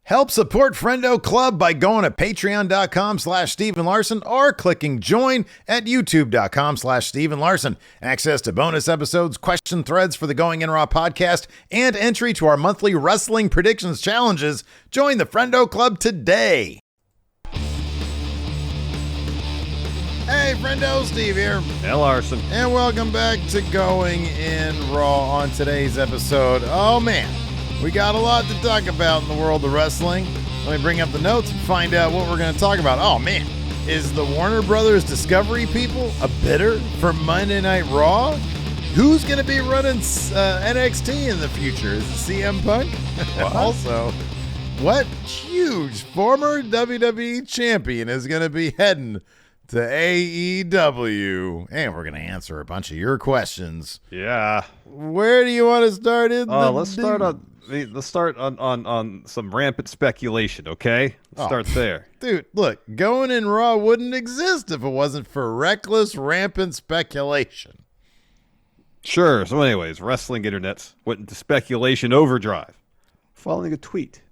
Help support Friendo Club by going to patreon.com/Stephen Larson or clicking join at youtube.com/Stephen Larson. Access to bonus episodes, question threads for the Going In Raw podcast, and entry to our monthly wrestling predictions challenges. Join the Friendo Club today. Hey, Friendo, Steve here. Hey, Larson. And welcome back to Going In Raw. On today's episode, oh man, we got a lot to talk about in the world of wrestling. Let me bring up the notes and find out what we're going to talk about. Oh man, is the Warner Brothers Discovery people a bidder for Monday Night Raw? Who's going to be running NXT in the future? Is it CM Punk? Also, what huge former WWE champion is going to be heading to AEW? And we're going to answer a bunch of your questions. Yeah. Where do you want to start in? Let's start on some rampant speculation, okay? Let's start there. Dude, look, Going In Raw wouldn't exist if it wasn't for reckless, rampant speculation. Sure. So anyways, wrestling internets went into speculation overdrive following a tweet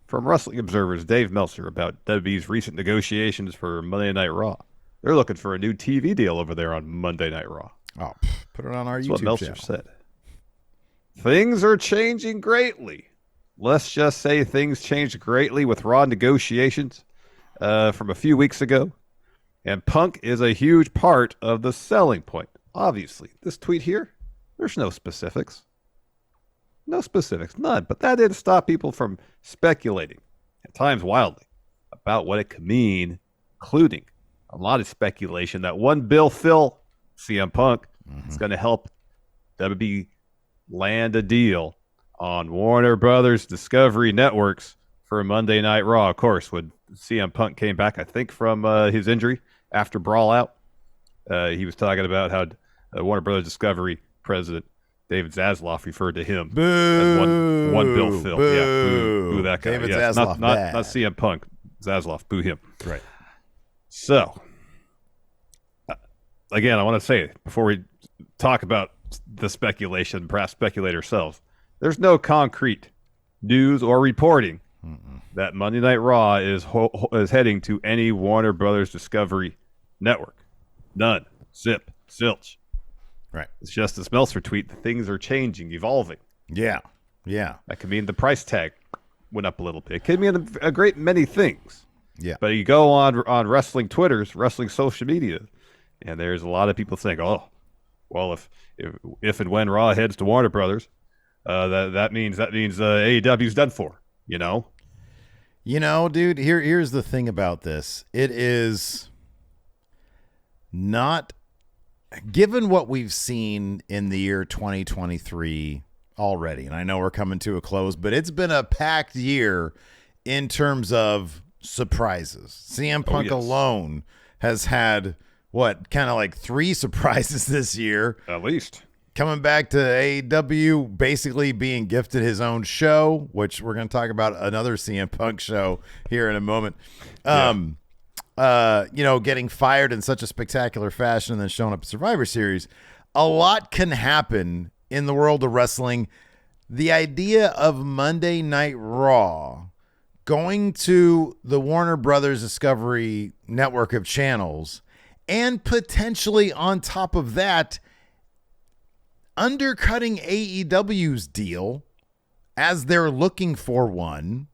from Wrestling Observer's Dave Meltzer about WWE's recent negotiations for Monday Night Raw. They're looking for a new TV deal over there on Monday Night Raw. Oh, put it on our That's YouTube what Meltzer channel. said. Things are changing greatly. Let's just say things changed greatly with Raw negotiations from a few weeks ago. And Punk is a huge part of the selling point. Obviously, this tweet here, there's no specifics. No specifics, none. But that didn't stop people from speculating, at times wildly, about what it could mean, including a lot of speculation that one Bill Phil, CM Punk, is going to help WB land a deal on Warner Brothers Discovery Networks for Monday Night Raw. Of course, when CM Punk came back, I think, from his injury after Brawl Out, he was talking about how Warner Brothers Discovery president David Zaslav referred to him as one Bill Phil. Boo. Yeah, boo that guy. David Yes, Zaslav, not bad. CM Punk. Zaslav, boo him. Right. So, again, I want to say, before we talk about the speculation, perhaps speculate ourselves, there's no concrete news or reporting that Monday Night Raw is heading to any Warner Brothers Discovery network. None. Zip. Zilch. Right. It's just this Meltzer tweet that things are changing, evolving. Yeah. Yeah. That could mean the price tag went up a little bit. It could mean a great many things. Yeah. But you go on wrestling Twitters, wrestling social media, and there's a lot of people saying, "Oh, well, if and when Raw heads to Warner Brothers, that means AEW's done for." You know, dude. Here's the thing about this. It is not, given what we've seen in the year 2023 already, and I know we're coming to a close, but it's been a packed year in terms of surprises. CM Punk alone has had kind of like 3 surprises this year. at least. Coming back to AEW, basically being gifted his own show, which we're going to talk about another CM Punk show here in a moment. Getting fired in such a spectacular fashion and then showing up at Survivor Series. A lot can happen in the world of wrestling. The idea of Monday Night Raw going to the Warner Brothers Discovery network of channels, and potentially on top of that, undercutting AEW's deal as they're looking for one,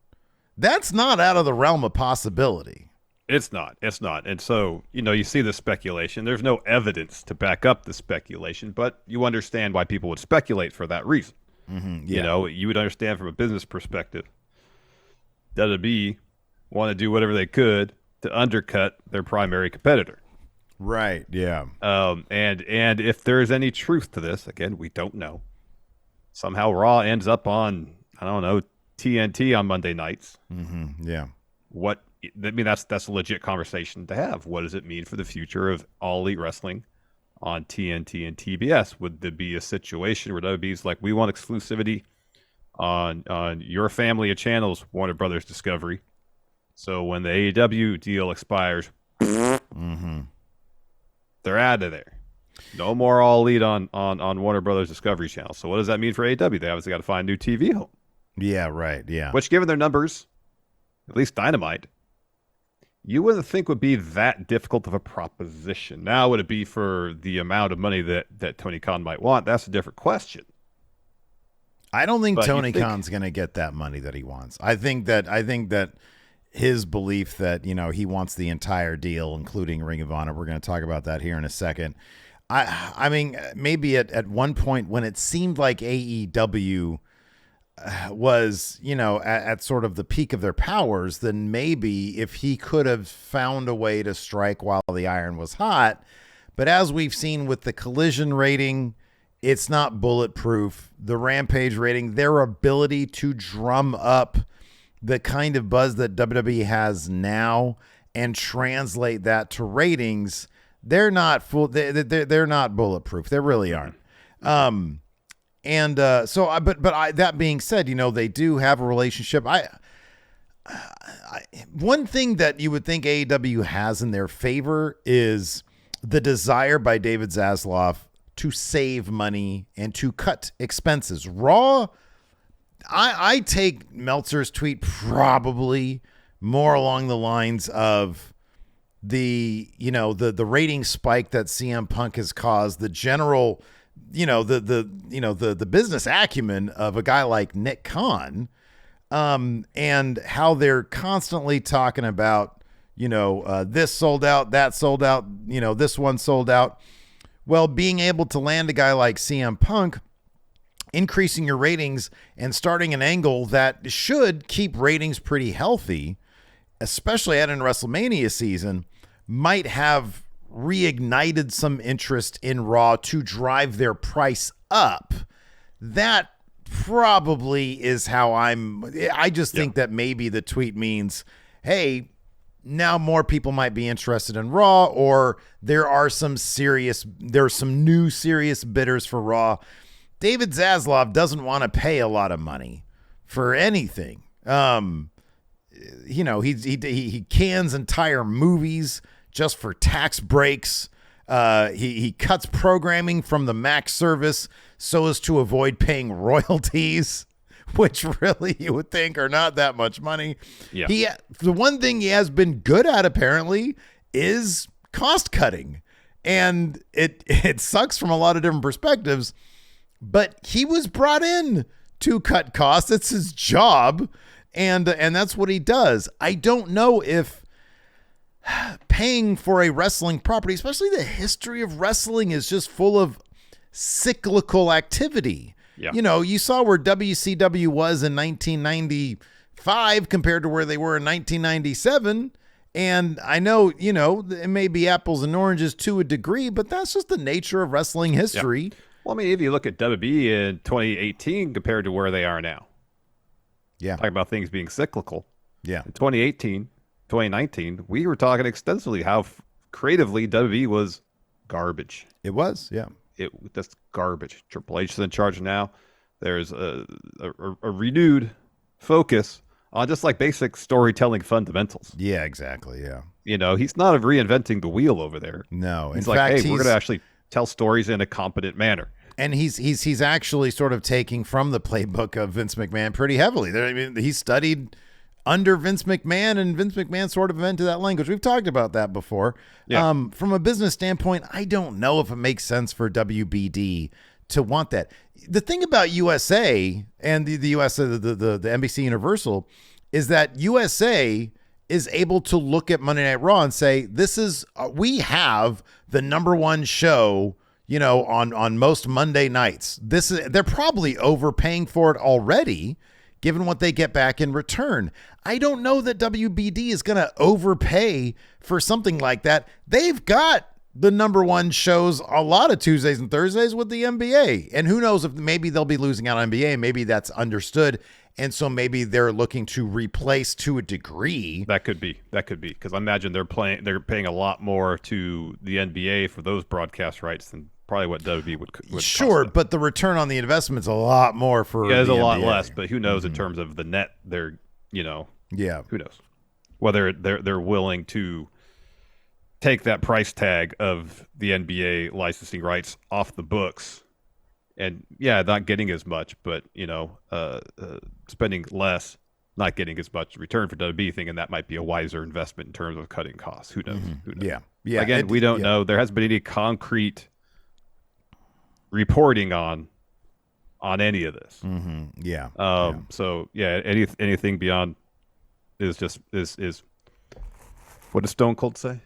that's not out of the realm of possibility. It's not. And so, you see the speculation. There's no evidence to back up the speculation, but you understand why people would speculate for that reason. Yeah. You would understand from a business perspective. WWE want to do whatever they could to undercut their primary competitor. Right, yeah. And if there is any truth to this, again, we don't know. Somehow Raw ends up on, I don't know, TNT on Monday nights. Yeah. That's a legit conversation to have. What does it mean for the future of All Elite Wrestling on TNT and TBS? Would there be a situation where WWE's like, we want exclusivity on your family of channels, Warner Brothers Discovery. So when the AEW deal expires, they're out of there. No more All Elite on Warner Brothers Discovery Channel. So what does that mean for AEW? They obviously got to find a new TV home. Yeah, right. Yeah. Which, given their numbers, at least Dynamite, you wouldn't think would be that difficult of a proposition. Now, would it be for the amount of money that Tony Khan might want? That's a different question. I don't think But Tony Khan's going to get that money that he wants. I think that his belief that, he wants the entire deal, including Ring of Honor. We're going to talk about that here in a second. I mean, maybe at one point when it seemed like AEW was, at sort of the peak of their powers, then maybe if he could have found a way to strike while the iron was hot. But as we've seen with the Collision rating, it's not bulletproof. The Rampage rating, their ability to drum up the kind of buzz that WWE has now and translate that to ratings, they're not full. They're not bulletproof. They really aren't. That being said, they do have a relationship. One thing that you would think AEW has in their favor is the desire by David Zaslav to save money and to cut expenses. Raw, I take Meltzer's tweet probably more along the lines of the rating spike that CM Punk has caused, the general, the business acumen of a guy like Nick Khan, and how they're constantly talking about, this sold out, that sold out, this one sold out. Well, being able to land a guy like CM Punk, increasing your ratings and starting an angle that should keep ratings pretty healthy, especially at in WrestleMania season, might have reignited some interest in Raw to drive their price up. That probably is how I just think that maybe the tweet means, hey, now more people might be interested in Raw, or there's some new serious bidders for Raw. David Zaslav doesn't want to pay a lot of money for anything. He cans entire movies just for tax breaks. He cuts programming from the Mac service so as to avoid paying royalties, which really you would think are not that much money. Yeah. The one thing he has been good at apparently is cost cutting, and it sucks from a lot of different perspectives, but he was brought in to cut costs. It's his job, and that's what he does. I don't know if paying for a wrestling property, especially the history of wrestling, is just full of cyclical activity. Yeah. You saw where WCW was in 1995 compared to where they were in 1997. And I know, it may be apples and oranges to a degree, but that's just the nature of wrestling history. Yeah. Well, I mean, if you look at WWE in 2018 compared to where they are now. Yeah. Talking about things being cyclical. Yeah. In 2018, 2019, we were talking extensively how creatively WWE was garbage. It was, yeah. That's garbage. Triple H is in charge now. There's a renewed focus on just like basic storytelling fundamentals. Yeah, exactly. Yeah. He's not reinventing the wheel over there. No. He's like, hey, we're going to actually tell stories in a competent manner. And he's actually sort of taking from the playbook of Vince McMahon pretty heavily. I mean, he studied under Vince McMahon, and Vince McMahon sort of invented that language. We've talked about that before. Yeah. From a business standpoint, I don't know if it makes sense for WBD to want that. The thing about USA and the USA, the NBC Universal, is that USA is able to look at Monday Night Raw and say, we have the number one show, on most Monday nights. They're probably overpaying for it already, given what they get back in return. I don't know that WBD is going to overpay for something like that. They've got the number one shows a lot of Tuesdays and Thursdays with the NBA. And who knows if maybe they'll be losing out on NBA. Maybe that's understood. And so maybe they're looking to replace to a degree. That could be. Because I imagine they're paying a lot more to the NBA for those broadcast rights than probably what WWE would sure, but the return on the investment's a lot more for it's a lot less, but who knows in terms of the net they're, yeah. Who knows? Whether they're willing to take that price tag of the NBA licensing rights off the books and not getting as much, but spending less not getting as much return for WWE, thinking that might be a wiser investment in terms of cutting costs. Who knows? Mm-hmm. Who knows? Yeah. Again, we don't know. There hasn't been any concrete reporting on any of this. Mm-hmm. So anything beyond is what does Stone Cold say?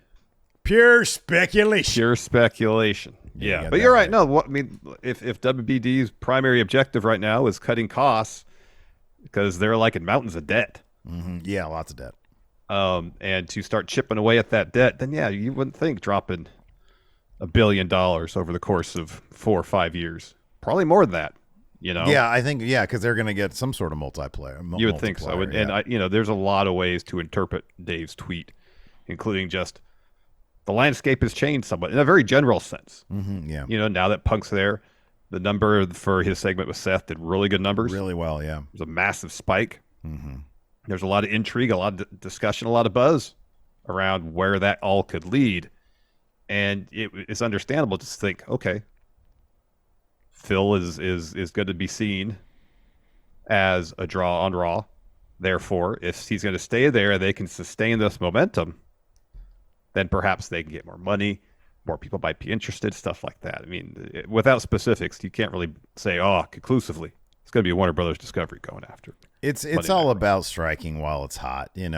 Pure speculation. Pure speculation. Yeah, but you're right. No, I mean, if WBD's primary objective right now is cutting costs because they're like in mountains of debt. Mm-hmm. Yeah, lots of debt. And to start chipping away at that debt, then you wouldn't think dropping $1 billion over the course of 4 or 5 years. Probably more than that. Yeah, I think because they're going to get some sort of multiplayer. You would think so, and there's a lot of ways to interpret Dave's tweet, including just the landscape has changed somewhat in a very general sense. Mm-hmm, yeah. Now that Punk's there, the number for his segment with Seth did really good numbers. Really well, yeah. There's a massive spike. Mm-hmm. There's a lot of intrigue, a lot of discussion, a lot of buzz around where that all could lead, and it's understandable to think, okay, Phil is good to be seen as a draw on Raw. Therefore, if he's going to stay there, they can sustain this momentum. Then perhaps they can get more money, more people might be interested, stuff like that. I mean, without specifics, you can't really say, conclusively, it's going to be a Warner Brothers Discovery going after. It's all about striking while it's hot, and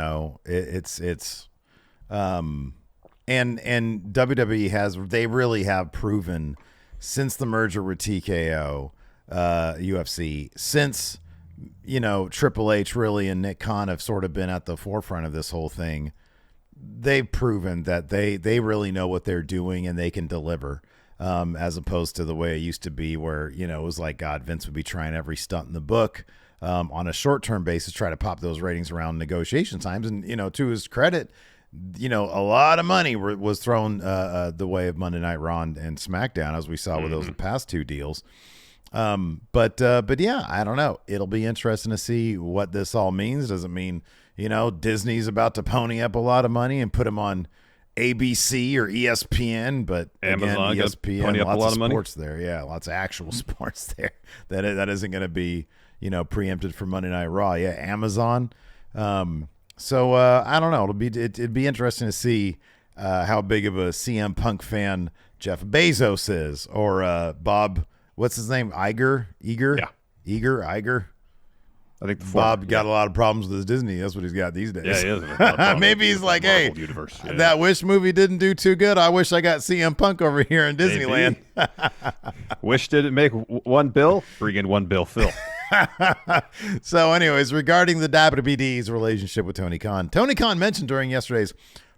WWE they really have proven since the merger with TKO, UFC, since Triple H really and Nick Khan have sort of been at the forefront of this whole thing. They've proven that they really know what they're doing and they can deliver, as opposed to the way it used to be where, it was like, God, Vince would be trying every stunt in the book on a short-term basis, try to pop those ratings around negotiation times. And, to his credit, a lot of money was thrown the way of Monday Night Raw and SmackDown, as we saw with those past two deals. But yeah, I don't know. It'll be interesting to see what this all means. Does it mean, Disney's about to pony up a lot of money and put them on ABC or ESPN, but Amazon, again, ESPN, lots of money. Sports there. Yeah, lots of actual sports there. That isn't going to be, preempted for Monday Night Raw. Yeah, Amazon. So I don't know. It'd be interesting to see how big of a CM Punk fan Jeff Bezos is, or Bob. What's his name? Iger. I think Bob got a lot of problems with his Disney. That's what he's got these days. Yeah, he is. Maybe he's like, hey, universe. that Wish movie didn't do too good. I wish I got CM Punk over here in Disneyland. Wish didn't make one bill. Bring in one bill, Phil. So anyways, regarding the WBD's relationship with Tony Khan mentioned during yesterday's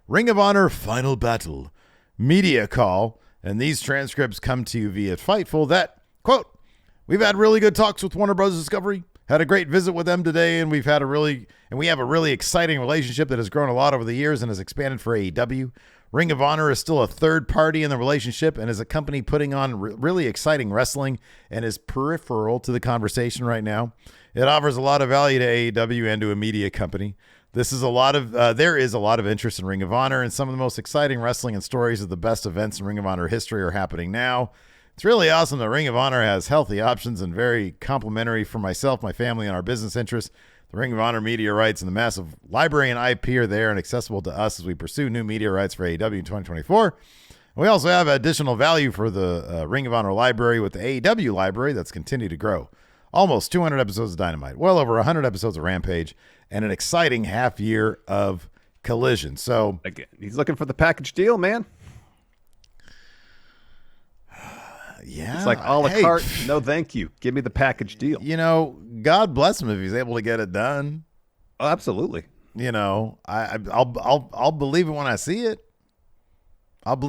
Ring of Honor Final Battle media call, and these transcripts come to you via Fightful, that, quote, "We've had really good talks with Warner Bros. Discovery, had a great visit with them today, and we have a really exciting relationship that has grown a lot over the years and has expanded for AEW. Ring of Honor is still a third party in the relationship and is a company putting on really exciting wrestling and is peripheral to the conversation right now. It offers a lot of value to AEW and to a media company. There is a lot of interest in Ring of Honor, and some of the most exciting wrestling and stories of the best events in Ring of Honor history are happening now. It's really awesome that Ring of Honor has healthy options and very complimentary for myself, my family, and our business interests. The Ring of Honor media rights and the massive library and IP are there and accessible to us as we pursue new media rights for AEW in 2024. We also have additional value for the Ring of Honor library with the AEW library that's continued to grow. Almost 200 episodes of Dynamite, well over 100 episodes of Rampage, and an exciting half year of Collision." So again, he's looking for the package deal, man. Yeah, it's like a la carte. No, thank you. Give me the package deal. God bless him if he's able to get it done. Oh, absolutely. I'll believe it when I see it. Is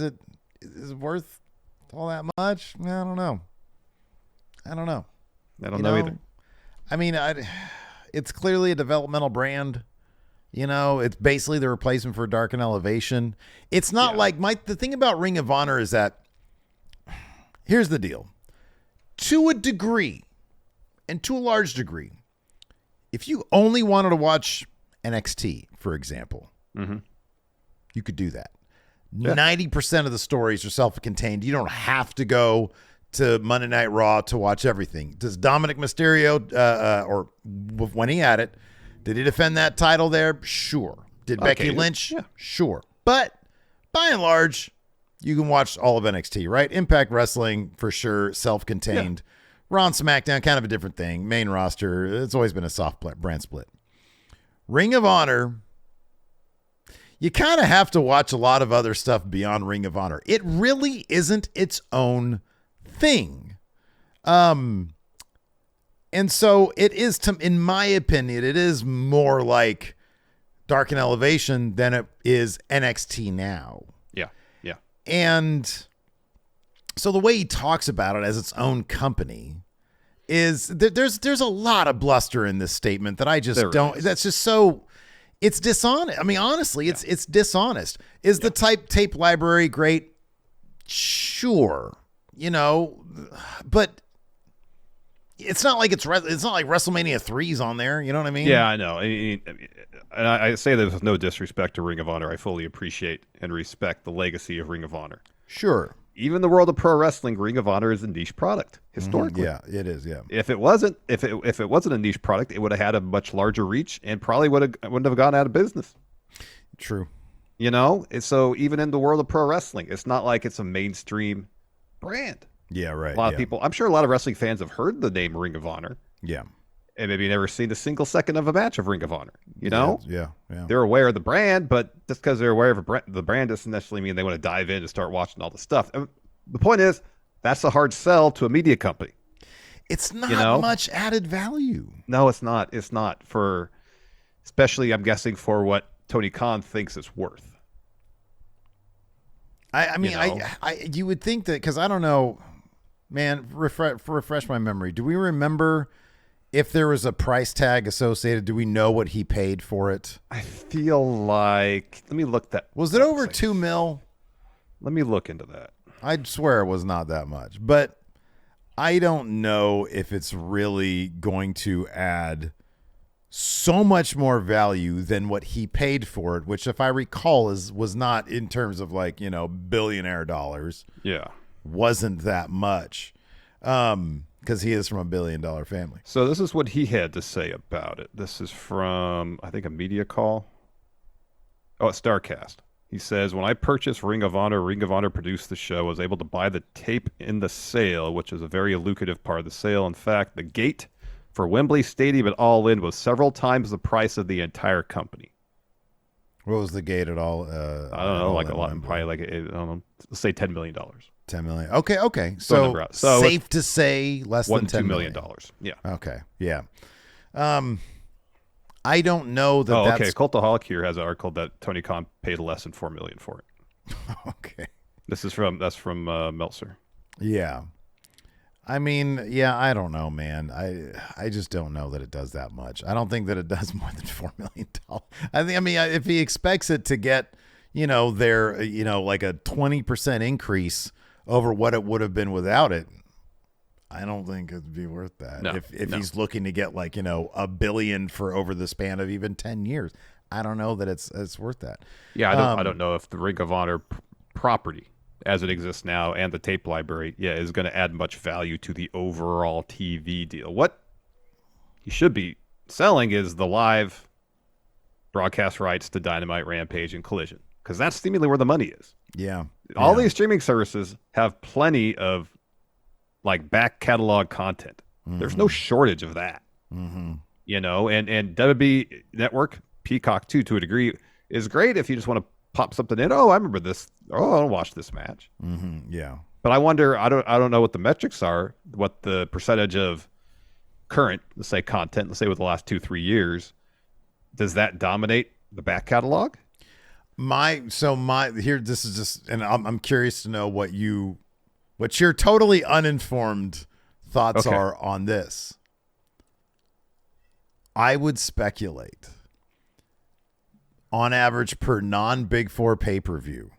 it worth all that much? I don't know. I don't know either. I mean, it's clearly a developmental brand. It's basically the replacement for Dark and Elevation. It's not like the thing about Ring of Honor is that, here's the deal. To a degree, and to a large degree, if you only wanted to watch NXT, for example, you could do that. Yeah. 90% of the stories are self-contained. You don't have to go to Monday Night Raw to watch everything. Does Dominic Mysterio, or when he had it, did he defend that title there? Sure. Did Becky Lynch? Yeah. Sure. But by and large, you can watch all of NXT, right? Impact Wrestling, for sure, self-contained. Yeah. Raw and SmackDown, kind of a different thing. Main roster, it's always been a soft brand split. Ring of Honor, you kind of have to watch a lot of other stuff beyond Ring of Honor. It really isn't its own thing. And so it is, in my opinion, it is more like Dark and Elevation than it is NXT now. Yeah. Yeah. And so the way he talks about it as its own company is there's a lot of bluster in this statement that I just don't. That's just so. It's dishonest. I mean, honestly, it's dishonest. Is the tape library great? Sure, but it's not like it's not like WrestleMania 3's on there. You know what I mean? Yeah, I know. And I say this with no disrespect to Ring of Honor. I fully appreciate and respect the legacy of Ring of Honor. Sure. Even in the world of pro wrestling, Ring of Honor is a niche product historically. Yeah, it is. Yeah. If it wasn't a niche product, it would have had a much larger reach and probably wouldn't have gone out of business. True. So even in the world of pro wrestling, it's not like it's a mainstream brand. Yeah, right. A lot of people, I'm sure a lot of wrestling fans have heard the name Ring of Honor. Yeah. And maybe never seen a single second of a match of Ring of Honor. Yeah. They're aware of the brand, but just because they're aware of the brand doesn't necessarily mean they want to dive in and start watching all the stuff. And the point is, that's a hard sell to a media company. It's not much added value. No, it's not. It's not for, especially I'm guessing for what Tony Khan thinks it's worth. I mean, you would think that, because I don't know, man. Refresh my memory. Do we remember if there was a price tag associated? Do we know what he paid for it? I feel like, let me look that. Was it over $2 million? Let me look into that. I'd swear it was not that much, but I don't know if it's really going to add so much more value than what he paid for it, which, if I recall, was not in terms of billionaire dollars. Yeah. Wasn't that much. Because he is from $1 billion family. So this is what he had to say about it. This is from, I think, a media call. Oh, it's StarCast. He says, when I purchased Ring of Honor produced the show, was able to buy the tape in the sale, which is a very lucrative part of the sale. In fact, the gate for Wembley Stadium at All In was several times the price of the entire company. What was the gate at all? I don't know, like a lot, probably like, I don't know, let's say $10 million. $10 million. Okay. So safe to say less than $10 million. Yeah. Okay. Yeah. I don't know that. Oh, okay. Cultaholic here has an article that Tony Khan paid less than $4 million for it. Okay. That's from Meltzer. Yeah. I mean, yeah, I don't know, man. I just don't know that it does that much. I don't think that it does more than $4 million. I mean, if he expects it to get, like a 20% increase over what it would have been without it, I don't think it'd be worth that. No, if he's looking to get $1 billion for over the span of even 10 years, I don't know that it's worth that. Yeah, I don't know if the Ring of Honor property as it exists now and the tape library, is going to add much value to the overall TV deal. What he should be selling is the live broadcast rights to Dynamite, Rampage, and Collision, because that's seemingly where the money is. Yeah. All these streaming services have plenty of back catalog content. Mm-hmm. There's no shortage of that. Mm-hmm. And WB Network, Peacock too, to a degree, is great if you just want to pop something in. Oh, I remember this. Oh, I'll watch this match. Mm-hmm. Yeah. But I wonder, I don't know what the metrics are, what the percentage of current, let's say, content, let's say with the last 2-3 years, does that dominate the back catalog? This is just, and I'm curious to know what your totally uninformed thoughts are on this. I would speculate, on average, per non-Big Four pay-per-view,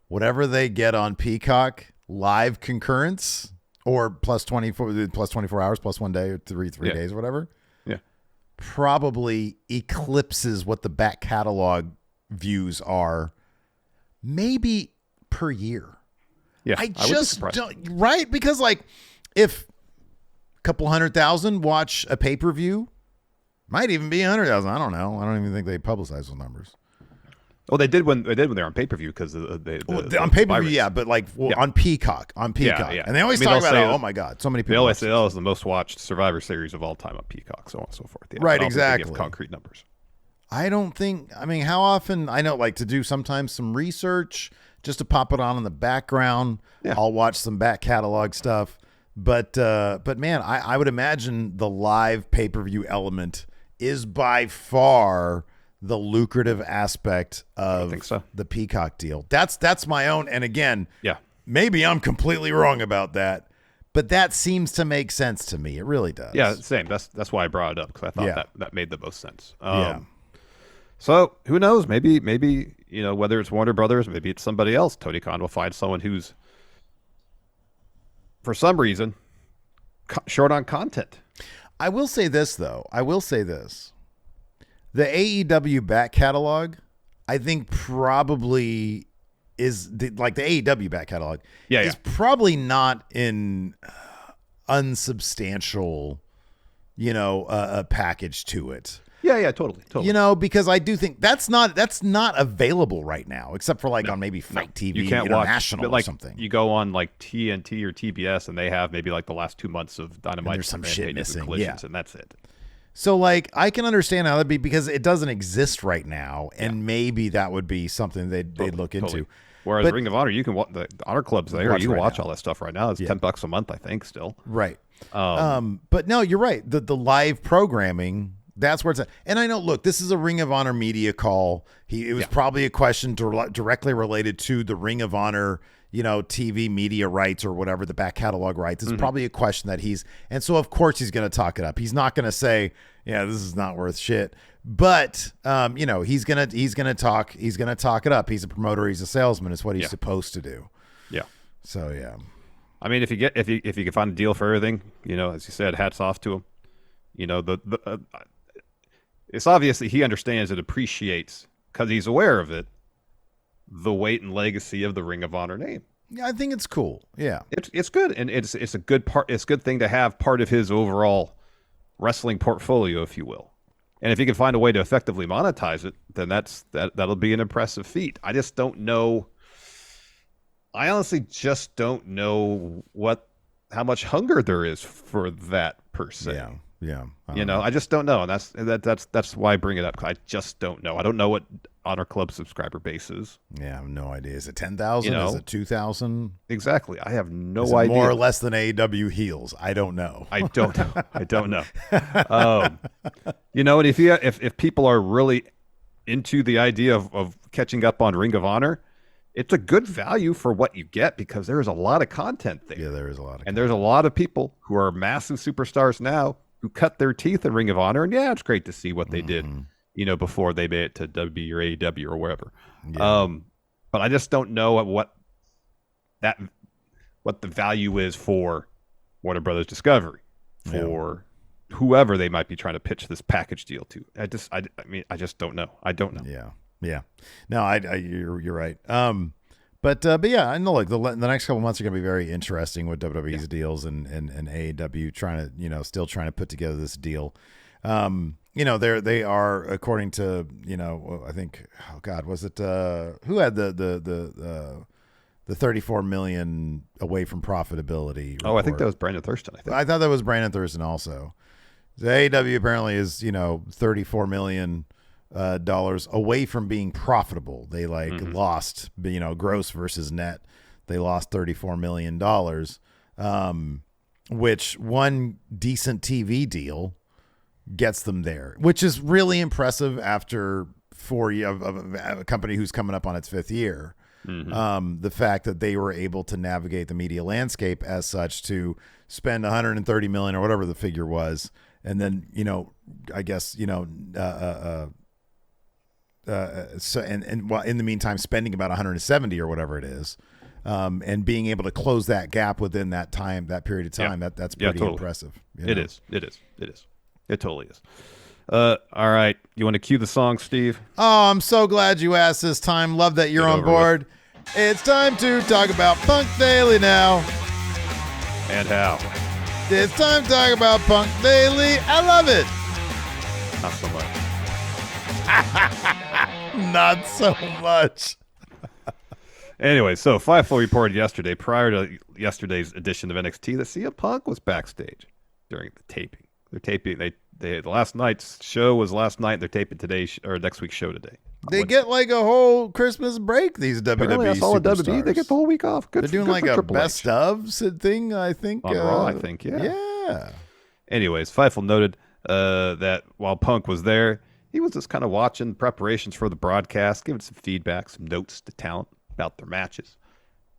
whatever they get on Peacock live concurrence, or plus 24 hours, plus 1 day, or three days, or whatever, probably eclipses what the back catalog views are, maybe per year. Yeah, I would be just surprised. don't, right? Because like if a couple 100,000 watch a pay-per-view, might even be 100,000. I don't know. I don't even think they publicize those numbers. Well, they did when they're on pay-per-view because On pay-per-view, virus. yeah, but like on Peacock. Yeah. And they always I mean, talk they'll about, say oh my God, so many They people. always say, "Oh, it's the most watched Survivor Series of all time on Peacock," so on and so forth. Yeah, Right, but I don't think they exactly. give concrete numbers. I don't think, I mean, how often, I know like to do sometimes some research just to pop it on in the background. Yeah. I'll watch some back catalog stuff. But man, I would imagine the live pay-per-view element is by far the lucrative aspect of think so. the Peacock deal. That's my own. And again, Yeah. maybe I'm completely wrong about that, but that seems to make sense to me. It really does. Yeah, same. That's why I brought it up because I thought Yeah. that made the most sense. Yeah. So who knows? Maybe whether it's Warner Brothers, maybe it's somebody else. Tony Khan will find someone who's, for some reason, short on content. I will say this, though. The AEW back catalog, I think probably is like the AEW back catalog is probably not in unsubstantial, a package to it. Yeah, totally. Because I do think that's not available right now, except for like on maybe Fight TV you can't International watch, or something. You go on like TNT or TBS, and they have maybe like the last 2 months of Dynamite. There's some shit missing, and that's it. So like I can understand how that'd be because it doesn't exist right now, and maybe that would be something they'd look into. Whereas Ring of Honor, you can watch the Honor Club's there. You can watch all that stuff right now. It's $10 a month, I think, still. Right. But no, you're right. The live programming. That's where it's at. And I know, look, this is a Ring of Honor media call. It was probably a question directly related to the Ring of Honor, TV media rights or whatever, the back catalog rights. It's probably a question that and so of course he's going to talk it up. He's not going to say, yeah, this is not worth shit. But, he's going to talk it up. He's a promoter. He's a salesman. It's what he's supposed to do. Yeah. So, yeah. I mean, if you can find a deal for everything, as you said, hats off to him. It's obviously he understands and appreciates, because he's aware of it, the weight and legacy of the Ring of Honor name. Yeah, I think it's cool. Yeah, it's good, and it's a good part. It's a good thing to have part of his overall wrestling portfolio, if you will. And if he can find a way to effectively monetize it, then that'll be an impressive feat. I just don't know. I honestly just don't know how much hunger there is for that per se. Yeah. I just don't know, and that's why I bring it up. I just don't know. I don't know what Honor Club subscriber base is. Yeah, I have no idea. Is it 10,000? Is it 2,000? Exactly. I have no is it idea. More or less than AEW heels. I don't know. I don't know. And if people are really into the idea of catching up on Ring of Honor, it's a good value for what you get because there is a lot of content there. Yeah, there is a lot of and there's a lot of people who are massive superstars now who cut their teeth in Ring of Honor, and it's great to see what they did, before they made it to WWE or AEW or wherever. Yeah. But I just don't know what the value is for Warner Brothers Discovery, for whoever they might be trying to pitch this package deal to. I just don't know. I don't know. Yeah. No, you're right. But yeah, I know. Like the next couple months are going to be very interesting with WWE's deals and AEW trying to still trying to put together this deal. They are, according to I think, oh God, was it who had the 34 million away from profitability report? Oh, I think that was Brandon Thurston. I thought that was Brandon Thurston also. The AEW apparently is 34 million dollars away from being profitable. They lost, gross versus net. They lost $34 million, which one decent TV deal gets them there, which is really impressive after 4 years of a company who's coming up on its 5th year. The fact that they were able to navigate the media landscape as such to spend 130 million or whatever the figure was. And then, I guess, while in the meantime spending about 170 or whatever it is, and being able to close that gap within that period of time, that's pretty totally impressive. It is. It totally is. All right, you want to cue the song, Steve? Oh, I'm so glad you asked this time. Love that you're on board. It's time to talk about Punk Daily now. And how? It's time to talk about Punk Daily. I love it. Not so much. Not so much. Anyway, so Fightful reported yesterday, prior to yesterday's edition of NXT, that CM Punk was backstage during the taping. They're taping. The last night's show was last night. They're taping today's or next week's show today. They get like a whole Christmas break. These WWE that's all superstars. WWE. They get the whole week off. Good. They're doing good like for a Triple best H. of thing. I think On Raw. I think. Yeah. Yeah. Anyways, Fightful noted that while Punk was there, he was just kind of watching preparations for the broadcast, giving some feedback, some notes to talent about their matches.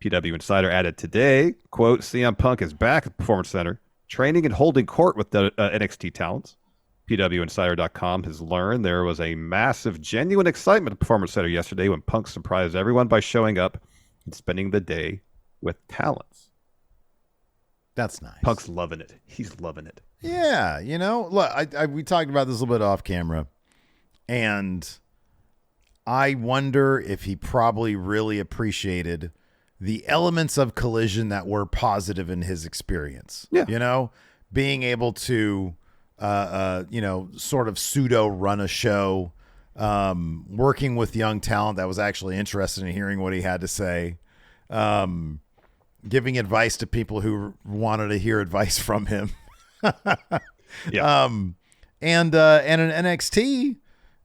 PW Insider added today, quote, CM Punk is back at the Performance Center, training and holding court with the NXT talents. PWInsider.com has learned there was a massive, genuine excitement at the Performance Center yesterday when Punk surprised everyone by showing up and spending the day with talents. That's nice. Punk's loving it. He's loving it. Yeah, you know, look, we talked about this a little bit off camera, and I wonder if he probably really appreciated the elements of Collision that were positive in his experience. Yeah. You know, being able to, sort of pseudo run a show, working with young talent that was actually interested in hearing what he had to say, giving advice to people who wanted to hear advice from him. Yeah. And in NXT,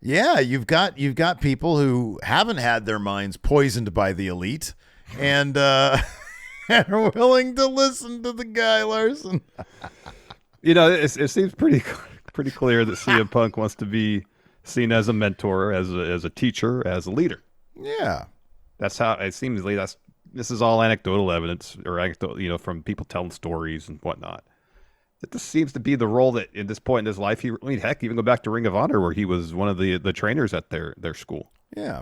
yeah, you've got people who haven't had their minds poisoned by the elite and are willing to listen to the guy Larson. You know, it seems pretty clear that CM Punk wants to be seen as a mentor, as a teacher, as a leader. Yeah. That's how it seems. This is all anecdotal evidence from people telling stories and whatnot. That this seems to be the role that at this point in his life, heck, even go back to Ring of Honor where he was one of the trainers at their school. Yeah.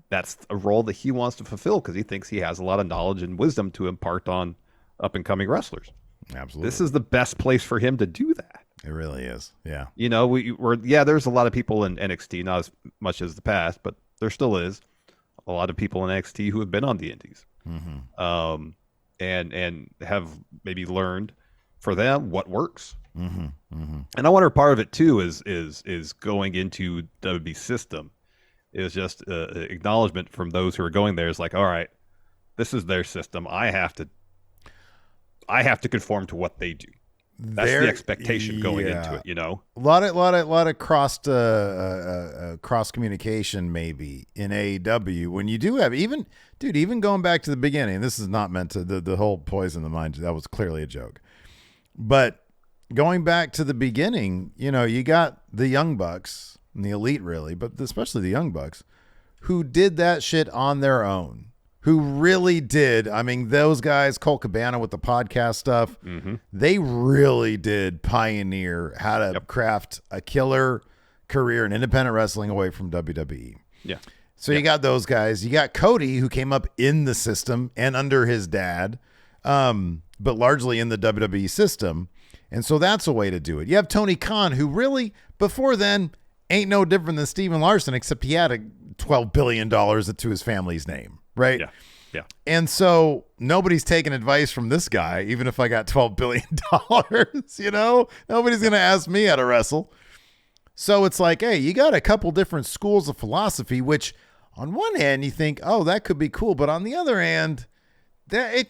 That's a role that he wants to fulfill because he thinks he has a lot of knowledge and wisdom to impart on up and coming wrestlers. Absolutely. This is the best place for him to do that. It really is. Yeah. You know, there's a lot of people in NXT, not as much as the past, but there still is a lot of people in NXT who have been on the indies. Mm-hmm. And have maybe learned for them what works. Mm-hmm. Mm-hmm. And I wonder part of it too is going into WB system is just acknowledgement from those who are going there is like, all right, this is their system. I have to conform to what they do. That's the expectation going into it, you know. A lot of cross communication maybe in AEW when you do have even going back to the beginning. This is not meant to the whole poison the mind. That was clearly a joke. But going back to the beginning, you know, you got the Young Bucks and the Elite really, but especially the Young Bucks who did that shit on their own. Who really did. I mean, those guys, Colt Cabana with the podcast stuff, they really did pioneer how to craft a killer career in independent wrestling away from WWE. Yeah. So you got those guys. You got Cody, who came up in the system and under his dad, but largely in the WWE system. And so that's a way to do it. You have Tony Khan, who really, before then, ain't no different than Steven Larson, except he had $12 billion to his family's name. Right. Yeah. Yeah. And so nobody's taking advice from this guy, even if I got $12 billion, you know, nobody's going to ask me how to wrestle. So it's like, hey, you got a couple different schools of philosophy, which on one hand you think, oh, that could be cool. But on the other hand, that it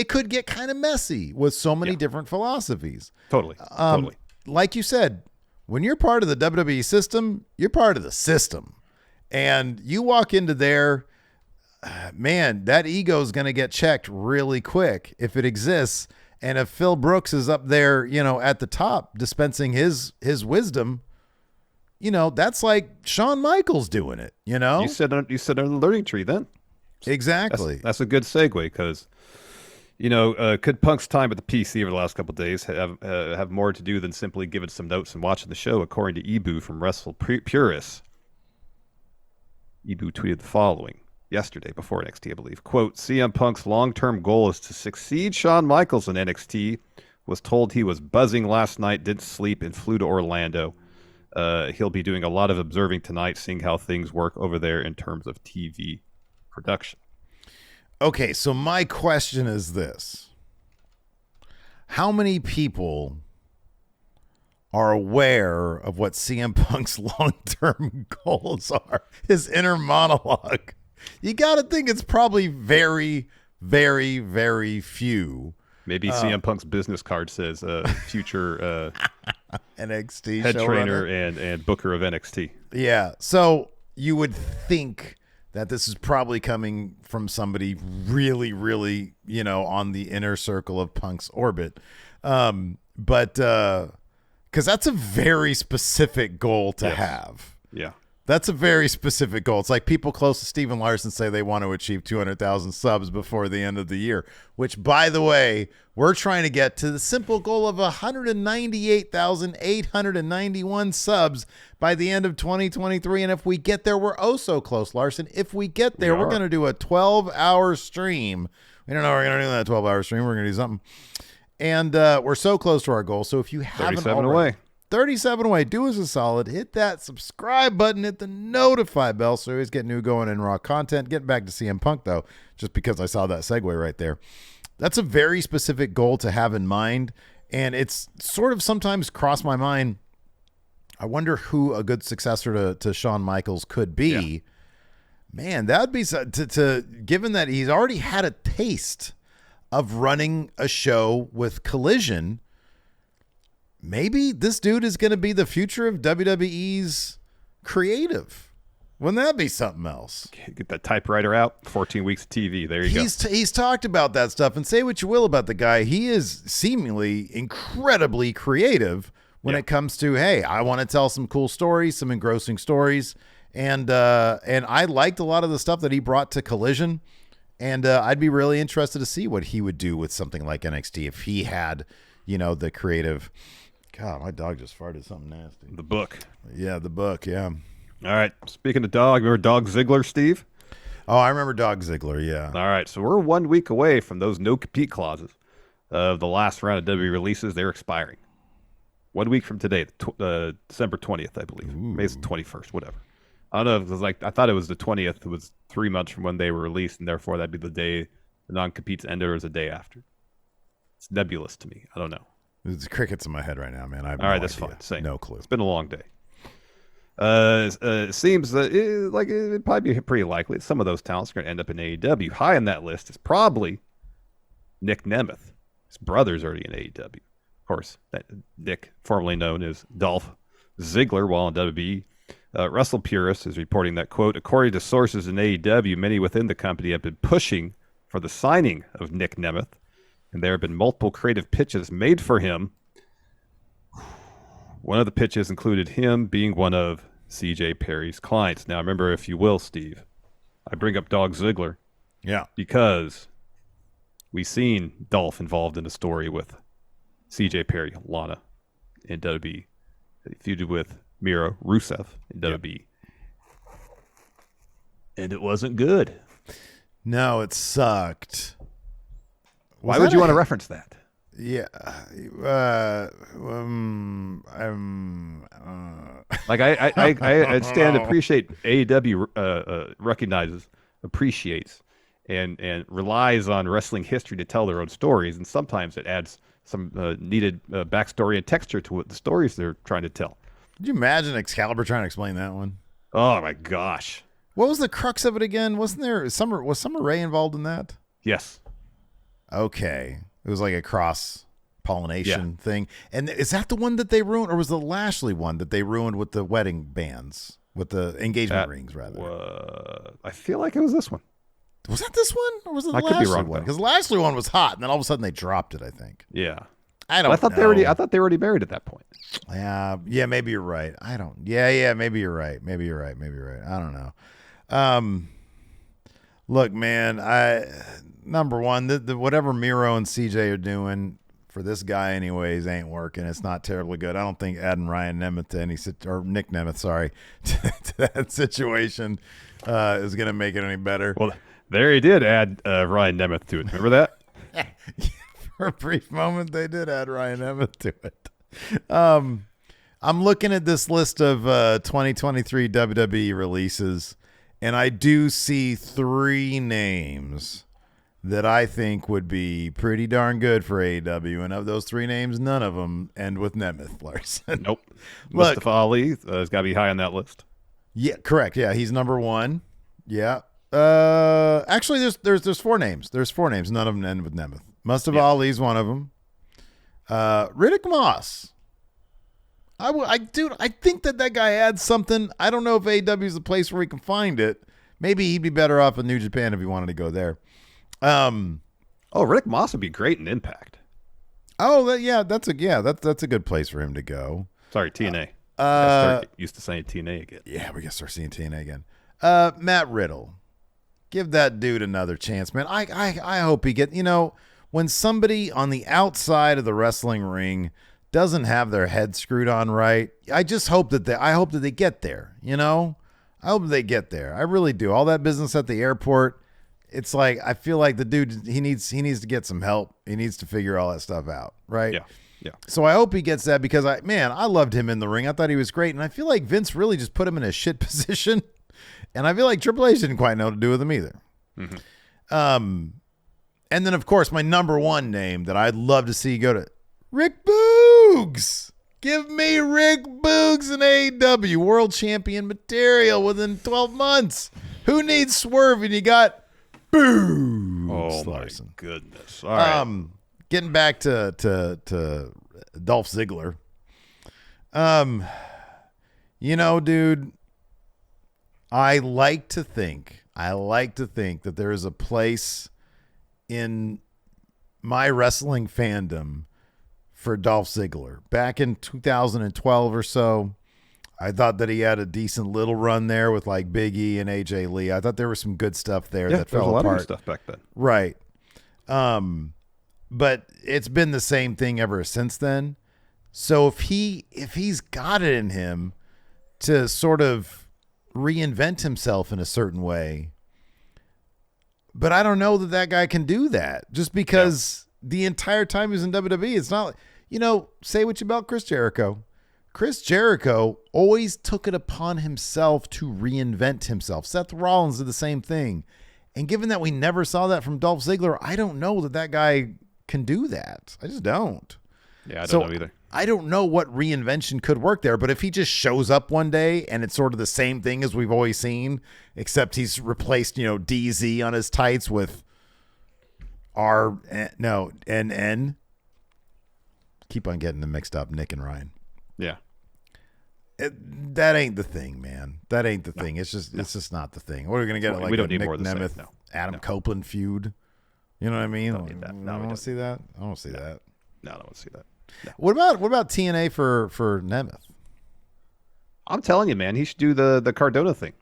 could get kind of messy with so many different philosophies. Totally. Totally. Like you said, when you're part of the WWE system, you're part of the system. And you walk into there, man, that ego is going to get checked really quick if it exists. And if Phil Brooks is up there, you know, at the top dispensing his wisdom, you know, that's like Shawn Michaels doing it, you know? You said on the learning tree then. Exactly. That's a good segue because, you know, could Punk's time at the PC over the last couple of days have more to do than simply giving some notes and watching the show, according to Ibu from Wrestle Purists. Ibu tweeted the following yesterday before NXT, I believe. Quote, CM Punk's long-term goal is to succeed Shawn Michaels in NXT. Was told he was buzzing last night, didn't sleep, and flew to Orlando. He'll be doing a lot of observing tonight, seeing how things work over there in terms of TV production. Okay, so my question is this. How many people are aware of what CM Punk's long-term goals are? His inner monologue. You got to think it's probably very, very, very few. Maybe CM Punk's business card says future NXT head trainer showrunner. and booker of NXT. Yeah. So you would think that this is probably coming from somebody really, really, on the inner circle of Punk's orbit. But because that's a very specific goal to have. Yeah. That's a very specific goal. It's like people close to Steven Larson say they want to achieve 200,000 subs before the end of the year, which, by the way, we're trying to get to the simple goal of 198,891 subs by the end of 2023. And if we get there, we're oh so close, Larson. If we get there, we're going to do a 12-hour stream. We don't know we're going to do that 12-hour stream. We're going to do something. And we're so close to our goal. So if you haven't 37 already, away. 37 away. Do us a solid. Hit that subscribe button. Hit the notify bell so you always get new going in Raw content. Getting back to CM Punk, though, just because I saw that segue right there. That's a very specific goal to have in mind. And it's sort of sometimes crossed my mind. I wonder who a good successor to Shawn Michaels could be. Yeah. Man, that would be given that he's already had a taste of running a show with Collision. Maybe this dude is going to be the future of WWE's creative. Wouldn't that be something else? Get that typewriter out. 14 weeks of TV. There you go. He's talked about that stuff, and say what you will about the guy. He is seemingly incredibly creative when it comes to, hey, I want to tell some cool stories, some engrossing stories. And I liked a lot of the stuff that he brought to Collision. And I'd be really interested to see what he would do with something like NXT if he had, the creative. God, my dog just farted something nasty. The book. Yeah, the book, yeah. All right. Speaking of dog, remember Dog Ziggler, Steve? Oh, I remember Dog Ziggler, yeah. All right. So we're 1 week away from those no-compete clauses of the last round of WWE releases. They're expiring. 1 week from today, December 20th, I believe. Maybe it's the 21st, whatever. I don't know. It was I thought it was the 20th. It was 3 months from when they were released, and therefore that'd be the day the non-competes ended, or is the day after. It's nebulous to me. I don't know. There's crickets in my head right now, man. I have All right, no that's idea. fine. Same. No clue. It's been a long day. It seems that it'd probably be pretty likely that some of those talents are going to end up in AEW. High on that list is probably Nick Nemeth. His brother's already in AEW. Of course, that Nick, formerly known as Dolph Ziggler, while in WWE. Wrestle Purist is reporting that, quote, according to sources in AEW, many within the company have been pushing for the signing of Nick Nemeth, and there have been multiple creative pitches made for him. One of the pitches included him being one of CJ Perry's clients. Now, remember, if you will, Steve, I bring up Dog Ziggler because we've seen Dolph involved in a story with CJ Perry, Lana, in WWE. He feuded with Mira Rusev in WWE. And it wasn't good. No, it sucked. Why would you want to reference that? Yeah. Like I stand to appreciate AEW appreciates and relies on wrestling history to tell their own stories, and sometimes it adds some needed backstory and texture to what the stories they're trying to tell. Could you imagine Excalibur trying to explain that one? Oh my gosh! What was the crux of it again? Wasn't there was Summer Rae involved in that? Yes. Okay. It was like a cross-pollination thing. And is that the one that they ruined, or was the Lashley one that they ruined with the wedding bands, with the engagement rings, rather? I feel like it was this one. Was that this one, or was it the I Lashley could be wrong, one? Because the Lashley one was hot, and then all of a sudden they dropped it, I think. Yeah. I thought they were already married at that point. Yeah, maybe you're right. Maybe you're right. I don't know. Look, man, number one, the whatever Miro and CJ are doing for this guy anyways ain't working. It's not terribly good. I don't think adding Ryan Nemeth or Nick Nemeth, sorry, to that situation is going to make it any better. Well, there he did add Ryan Nemeth to it. Remember that? For a brief moment, they did add Ryan Nemeth to it. I'm looking at this list of 2023 WWE releases, and I do see three names that I think would be pretty darn good for AEW. And of those three names, none of them end with Nemeth, Larson. Nope. Look, Mustafa Ali has got to be high on that list. Yeah, correct. Yeah, he's number one. Yeah. Actually, there's four names. There's four names. None of them end with Nemeth. Mustafa Ali's one of them. Riddick Moss. I think that guy adds something. I don't know if AEW is the place where he can find it. Maybe he'd be better off in New Japan if he wanted to go there. Riddick Moss would be great in Impact. That's a good place for him to go. Sorry, TNA. Used to saying TNA again. Yeah, we gotta start seeing TNA again. Matt Riddle. Give that dude another chance, man. I hope he get, when somebody on the outside of the wrestling ring doesn't have their head screwed on right, I just hope that they get there, I hope they get there. I really do. All that business at the airport, it's like I feel like the dude he needs to get some help. He needs to figure all that stuff out, right? Yeah. Yeah. So I hope he gets that because I loved him in the ring. I thought he was great, and I feel like Vince really just put him in a shit position. And I feel like Triple H didn't quite know what to do with him either. Mm-hmm. And then, of course, my number one name that I'd love to see go to Rick Boogs. Give me Rick Boogs in AEW, world champion material within 12 months. Who needs Swerve? And you got Boogs. Oh, Larson. My goodness. All right. Getting back to Dolph Ziggler. Dude, I like to think that there is a place in my wrestling fandom for Dolph Ziggler. Back in 2012 or so, I thought that he had a decent little run there with like Big E and AJ Lee. I thought there was some good stuff there that fell apart. A lot of good stuff back then. Right. But it's been the same thing ever since then. So if he's got it in him to sort of reinvent himself in a certain way, but I don't know that guy can do that just because the entire time he was in WWE, it's not, say what you about Chris Jericho. Chris Jericho always took it upon himself to reinvent himself. Seth Rollins did the same thing. And given that we never saw that from Dolph Ziggler, I don't know that guy can do that. I just don't. Yeah, I don't know either. I don't know what reinvention could work there, but if he just shows up one day and it's sort of the same thing as we've always seen, except he's replaced, DZ on his tights with NN. Keep on getting them mixed up, Nick and Ryan. Yeah. That ain't the thing, man. That ain't the thing. It's just not the thing. What are we gonna get? Like we don't a need Nick more of the Nemeth, same. No. Adam Copeland feud. You know what I mean? Don't need that. No, I don't want to see that. I don't want to see that. No, I don't want to see that. No. What about TNA for Nemeth? I'm telling you, man, he should do the Cardona thing.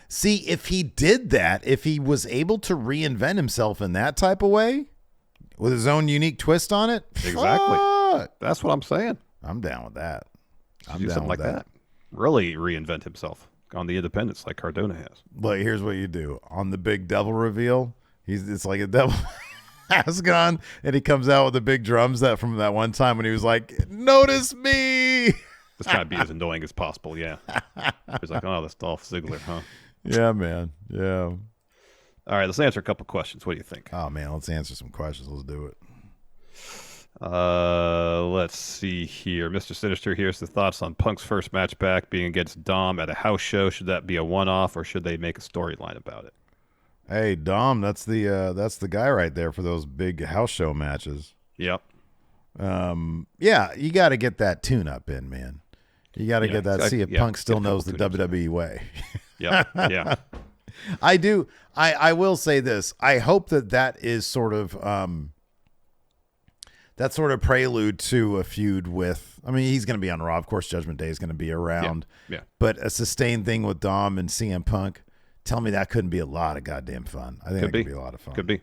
See, if he did that, if he was able to reinvent himself in that type of way, with his own unique twist on it, exactly. Fuck. That's what I'm saying. I'm down with that. I'm do down something with like that. Really reinvent himself on the independents like Cardona has. But here's what you do on the big devil reveal. It's like a devil mask on, and he comes out with the big drums that from that one time when he was like, "Notice me." It's trying to be as annoying as possible. Yeah. He's like, "Oh, that's Dolph Ziggler, huh?" Yeah, man. Yeah. All right, let's answer a couple questions. What do you think? Oh man, let's answer some questions. Let's do it. Let's see here. Mr. Sinister, here's the thoughts on Punk's first match back being against Dom at a house show. Should that be a one-off, or should they make a storyline about it? Hey, Dom, that's the guy right there for those big house show matches. Yep. Yeah, you got to get that tune-up in, man. You got to get that. See if Punk still knows the WWE way. Yeah, yeah. I do. I will say this. I hope that is sort of that sort of prelude to a feud with. I mean, he's going to be on Raw. Of course, Judgment Day is going to be around. Yeah. But a sustained thing with Dom and CM Punk. Tell me that couldn't be a lot of goddamn fun. I think it could be a lot of fun. Could be.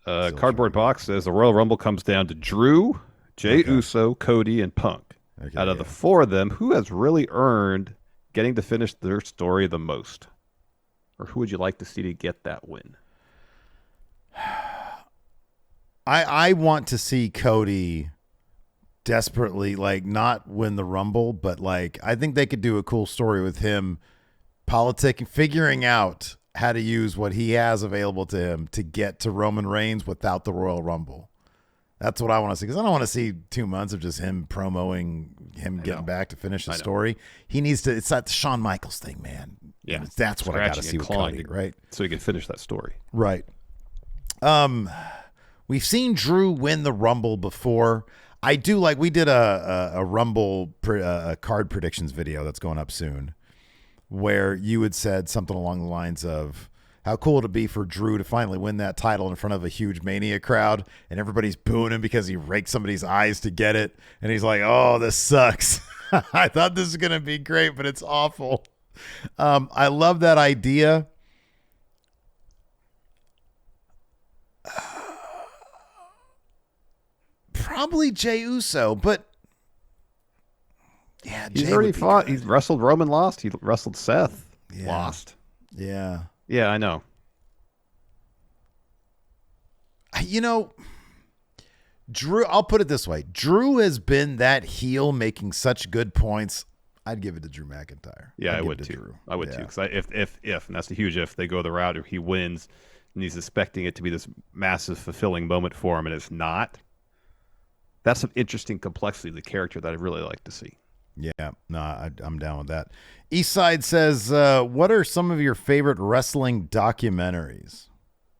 Cardboard Box says the Royal Rumble comes down to Drew, Jey Uso, Cody, and Punk. Okay, out of the four of them, who has really earned getting to finish their story the most? Or who would you like to see to get that win? I want to see Cody desperately, like, not win the Rumble, but like I think they could do a cool story with him politicking, figuring out how to use what he has available to him to get to Roman Reigns without the Royal Rumble. That's what I want to see, because I don't want to see 2 months of just him promoting him getting back to finish his story. He needs to. It's that Shawn Michaels thing, man. Yeah, that's what I got to see with Cody, right? So he can finish that story, right? We've seen Drew win the Rumble before. I do like, we did a Rumble a card predictions video that's going up soon, where you had said something along the lines of how cool it'd be for Drew to finally win that title in front of a huge Mania crowd, and everybody's booing him because he raked somebody's eyes to get it, and he's like, "Oh, this sucks." I thought this was gonna be great, but it's awful. I love that idea. Probably Jey Uso, but yeah, he's Jey already fought. He's wrestled Roman, lost. He wrestled Seth, lost. Yeah, I know. You know, Drew, I'll put it this way. Drew has been that heel making such good points. I'd give it to Drew McIntyre. Yeah, I would too. I would too. Because if, and that's a huge if, they go the route where he wins and he's expecting it to be this massive, fulfilling moment for him, and it's not. That's some interesting complexity of the character that I'd really like to see. Yeah, no, I'm down with that. Eastside says, what are some of your favorite wrestling documentaries?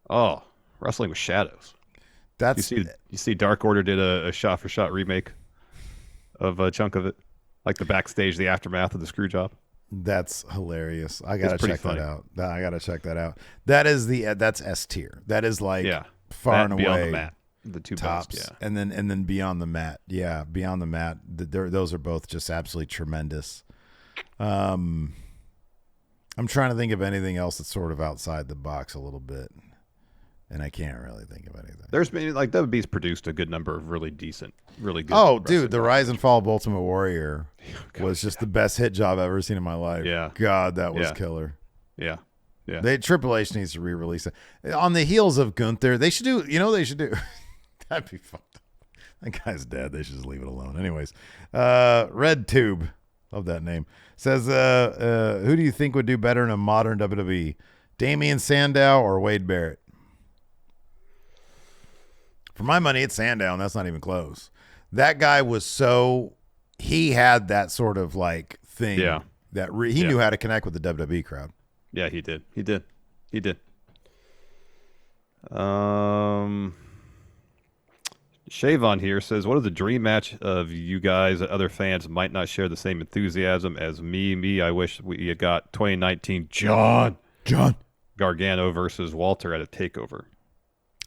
Oh, Wrestling with Shadows. That's you see Dark Order did a shot-for-shot remake of a chunk of it, like the backstage, the aftermath of the screw job. That's hilarious. I gotta check that out. I gotta check that out. That's S tier. That is like far and away Beyond the Mat, the two tops. best, and then Beyond the Mat. Yeah, Beyond the Mat. Those are both just absolutely tremendous. I'm trying to think of anything else that's sort of outside the box a little bit, and I can't really think of anything. There's been like WWE's produced a good number of really decent, really good. Oh, dude, the Rise and Fall of Ultimate Warrior was just the best hit job I've ever seen in my life. Yeah, God, that was killer. Yeah. Triple H needs to re-release it on the heels of Gunther. They should do. You know, they should do. That'd be fucked up. That guy's dead. They should just leave it alone. Anyways, Red Tube, love that name. Says, who do you think would do better in a modern WWE? Damian Sandow or Wade Barrett? For my money, it's Sandow, and that's not even close. That guy was he had that sort of like thing. Yeah. That he knew how to connect with the WWE crowd. Yeah, he did. Shavon here says, what is the dream match of you guys that other fans might not share the same enthusiasm as me? I wish we had got 2019 John Gargano versus Walter at a takeover.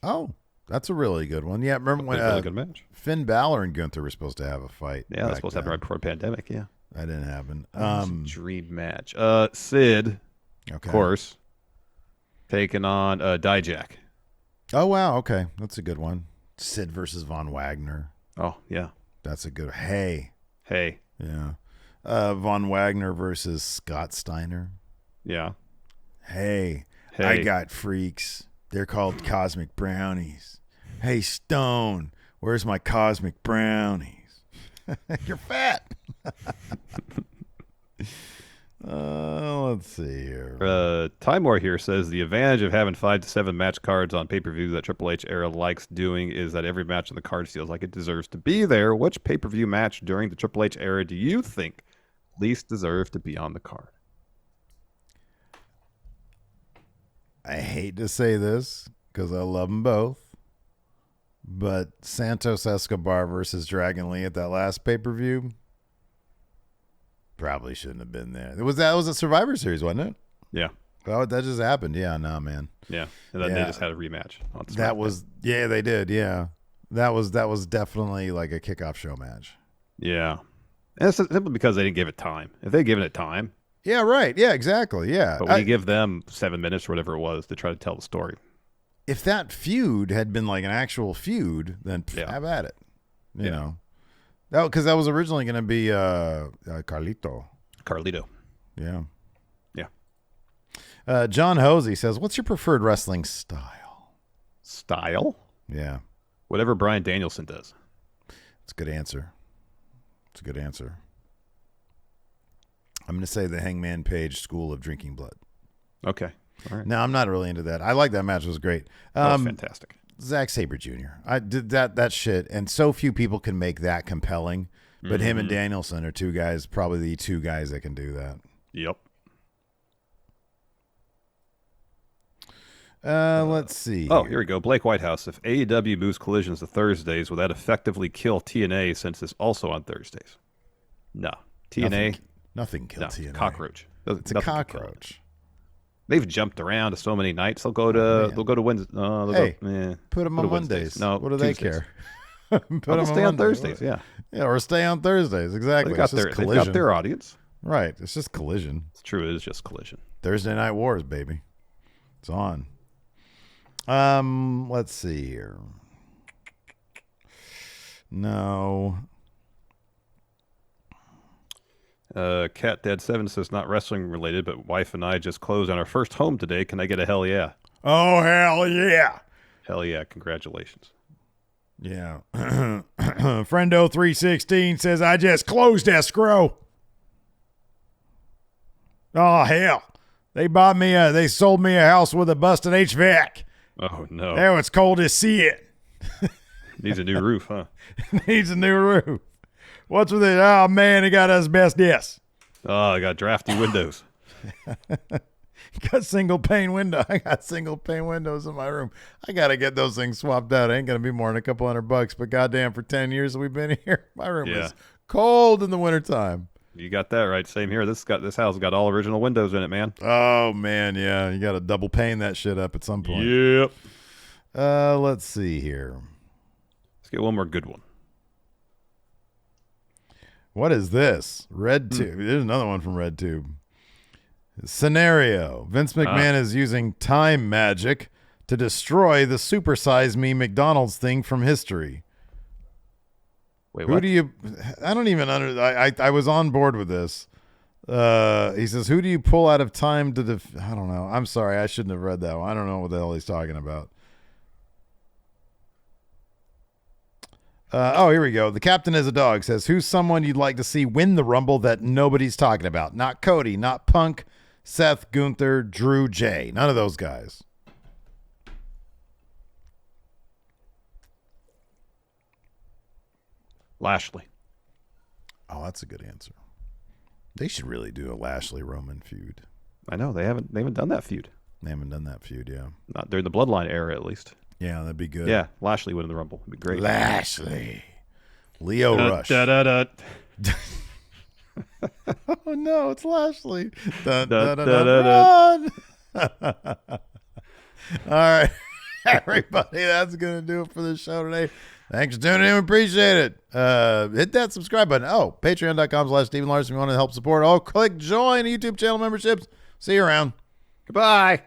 Oh, that's a really good one. Yeah, remember when really good match. Finn Balor and Gunther were supposed to have a fight. Yeah, that's supposed to happen right before the pandemic. Yeah, that didn't happen. Dream match. Sid, of course, taking on Dijak. Oh wow, okay, that's a good one. Sid versus Von Wagner. Oh yeah, that's a good. Hey. Yeah. Von Wagner versus Scott Steiner. Yeah. Hey, I got freaks. They're called cosmic brownies. Hey, Stone, where's my cosmic brownies? You're fat. Let's see here. Timor here says the advantage of having 5 to 7 match cards on pay-per-view that Triple H era likes doing is that every match on the card feels like it deserves to be there. Which pay-per-view match during the Triple H era do you think least deserve to be on the card? I hate to say this because I love them both, but Santos Escobar versus Dragon Lee at that last pay-per-view probably shouldn't have been there. That was a Survivor Series, wasn't it? Yeah. Oh, that just happened. Yeah, no, man. Yeah, and then they just had a rematch. They did. Yeah, that was definitely like a kickoff show match. Yeah, and it's simply because they didn't give it time. If they'd given it time. Yeah, right. Yeah, exactly. Yeah. But when you give them 7 minutes or whatever it was to try to tell the story. If that feud had been like an actual feud, then have at it. You know. Because that was originally going to be Carlito. Yeah. Yeah. John Hosey says, what's your preferred wrestling style? Style? Yeah. Whatever Bryan Danielson does. It's a good answer. I'm going to say the Hangman Page School of Drinking Blood. Okay. All right. No, I'm not really into that. I like that match. It was great. That was fantastic. Zack Sabre Jr. I did that shit, and so few people can make that compelling. But him and Danielson are two guys, probably the two guys that can do that. Yep. Let's see. Oh, here we go. Blake Whitehouse. If AEW moves collisions to Thursdays, will that effectively kill TNA since it's also on Thursdays? No. TNA. Nothing kills TNA. Cockroach. It's a cockroach. They've jumped around to so many nights. They'll go to Wednesday. Put them on Mondays. No, what do Tuesdays. they care? They'll stay on Thursdays. Yeah. Yeah, or stay on Thursdays. Exactly. They've got their audience. Right. It's just Collision. It's true. It is just Collision. Thursday Night Wars, baby. It's on. Let's see here. No. Cat Dad 7 says not wrestling related, but wife and I just closed on our first home today. Can I get a hell yeah? Oh, hell yeah. Hell yeah. Congratulations. Yeah. Friendo 316 says I just closed escrow. Oh, hell. They sold me a house with a busted HVAC. Oh, no. Now it's cold as shit. Needs a new roof, huh? Needs a new roof. What's with it? Oh, man, it got asbestos. Oh, I got drafty windows. Got single pane window. I got single pane windows in my room. I got to get those things swapped out. It ain't going to be more than a couple $100, but goddamn, for 10 years that we've been here, my room is cold in the wintertime. You got that right. Same here. This house got all original windows in it, man. Oh, man, yeah. You got to double pane that shit up at some point. Yep. Let's see here. Let's get one more good one. What is this? RedTube. There's another one from RedTube. Scenario. Vince McMahon is using time magic to destroy the Super Size Me McDonald's thing from history. Wait, Who what? do you... I don't even... I was on board with this. He says, who do you pull out of time to... I don't know. I'm sorry. I shouldn't have read that one. I don't know what the hell he's talking about. Here we go. The Captain is a Dog says, who's someone you'd like to see win the Rumble that nobody's talking about? Not Cody, not Punk, Seth, Gunther, Drew, Jay. None of those guys. Lashley. Oh, that's a good answer. They should really do a Lashley-Roman feud. I know. They haven't done that feud. They haven't done that feud, yeah. Not during the Bloodline era, at least. Yeah, that'd be good. Yeah, Lashley winning the Rumble. It'd be great. Lashley. Leo Rush. Oh, no, it's Lashley. Run. All right, everybody, that's going to do it for the show today. Thanks for tuning in. We appreciate it. Hit that subscribe button. Oh, patreon.com/Stephen Larson if you want to help support. Oh, click join YouTube channel memberships. See you around. Goodbye.